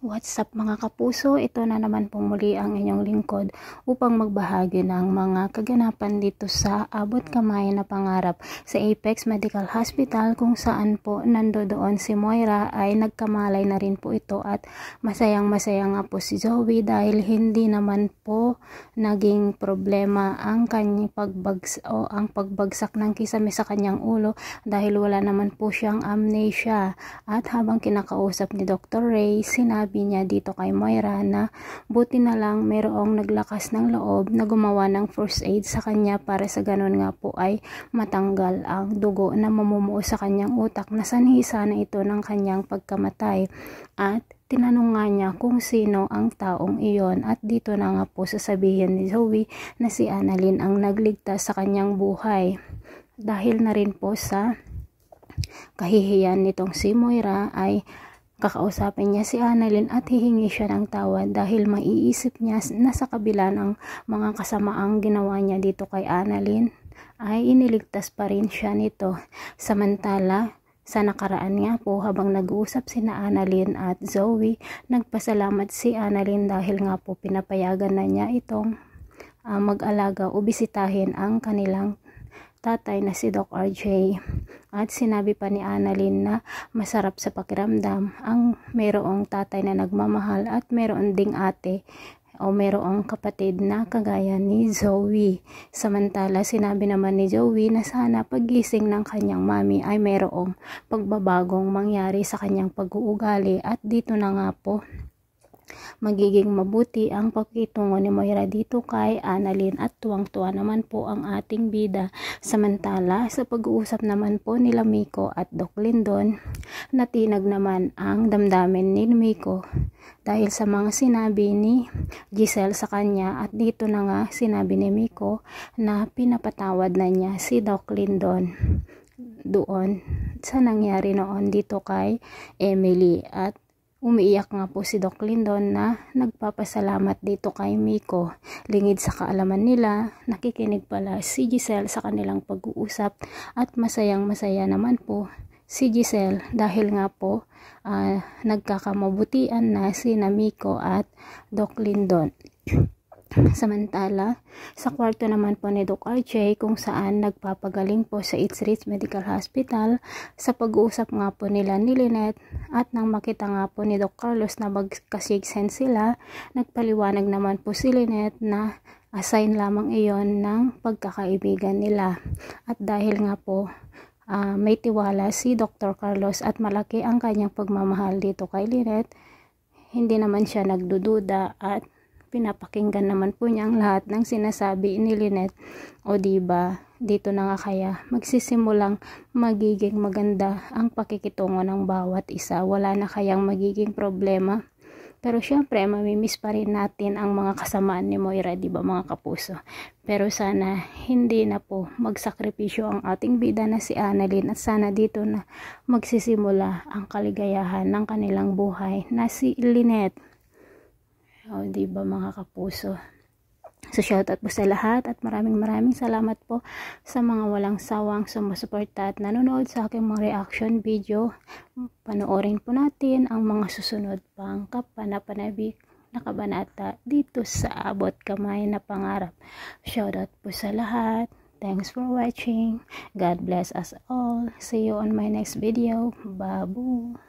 What's up mga kapuso? Ito na naman pong muli ang inyong lingkod upang magbahagi ng mga kaganapan dito sa Abot Kamay na Pangarap sa Apex Medical Hospital, kung saan po nandoon si Moira ay nagkamalay na rin po ito, at masayang-masaya nga po si Zoe dahil hindi naman po naging problema ang kanyang pagbagsak ng kisame sa kanyang ulo dahil wala naman po siyang amnesia. At habang kinakausap ni Dr. Ray, sinabi niya dito kay Moira na buti na lang mayroong naglakas ng loob na gumawa ng first aid sa kanya para sa ganun nga po ay matanggal ang dugo na mamumuo sa kanyang utak na sanhi sana ito ng kanyang pagkamatay. At tinanong nga niya kung sino ang taong iyon, at dito na nga po sasabihin ni Zoe na si Annalyn ang nagligtas sa kanyang buhay. Dahil na rin po sa kahihiyan nitong si Moira ay kakausapin niya si Annalyn at hihingi siya ng tawad dahil maiisip niya na sa kabila ng mga kasamaang ginawa niya dito kay Annalyn ay iniligtas pa rin siya nito. Samantala, sa nakaraan nga po, habang nag-uusap sina Annalyn at Zoe, nagpasalamat si Annalyn dahil nga po pinapayagan na niya itong mag-alaga o bisitahin ang kanilang tatay na si Doc RJ. At sinabi pa ni Annalyn na masarap sa pakiramdam ang mayroong tatay na nagmamahal at mayroon ding ate o mayroong kapatid na kagaya ni Zoe. Samantala, sinabi naman ni Zoe na sana paggising ng kanyang mami ay mayroong pagbabagong mangyari sa kanyang pag-uugali, at dito na nga po magiging mabuti ang pakikitungo ni Moira dito kay Annalyn, at tuwang-tuwa naman po ang ating bida. Samantala, sa pag-uusap naman po nila Miko at Doc Lindon, natinag naman ang damdamin ni Miko dahil sa mga sinabi ni Giselle sa kanya, at dito na nga sinabi ni Miko na pinapatawad na niya si Doc Lindon doon sa nangyari noon dito kay Emily. At umiiyak nga po si Doc Lindon na nagpapasalamat dito kay Miko. Lingid sa kaalaman nila, nakikinig pala si Giselle sa kanilang pag-uusap, at masayang-masaya naman po si Giselle dahil nga po nagkakamabutian na si Miko at Doc Lindon. Samantala, sa kwarto naman po ni Doc RJ, kung saan nagpapagaling po sa It's Rich Medical Hospital, sa pag-uusap nga po nila ni Lynette, at nang makita nga po ni Doc Carlos na magkasigsen sila, nagpaliwanag naman po si Lynette na assign lamang iyon ng pagkakaibigan nila. At dahil nga po may tiwala si Dr. Carlos at malaki ang kanyang pagmamahal dito kay Lynette, hindi naman siya nagdududa at pinapakinggan naman po niya ang lahat ng sinasabi ni Lynette. O diba, dito na nga kaya magsisimulang magiging maganda ang pakikitungo ng bawat isa. Wala na kayang magiging problema. Pero syempre, mamimiss pa rin natin ang mga kasamaan ni Moira, diba mga kapuso? Pero sana hindi na po magsakripisyo ang ating bida na si Annalyn, at sana dito na magsisimula ang kaligayahan ng kanilang buhay na si Lynette. O diba mga kapuso? So shoutout po sa lahat, at maraming salamat po sa mga walang sawang sumusuporta at nanonood sa aking mga reaction video. Panoorin po natin ang mga susunod pang kapanapanabik na kabanata dito sa Abot Kamay na Pangarap. Shoutout po sa lahat. Thanks for watching. God bless us all. See you on my next video. Babu.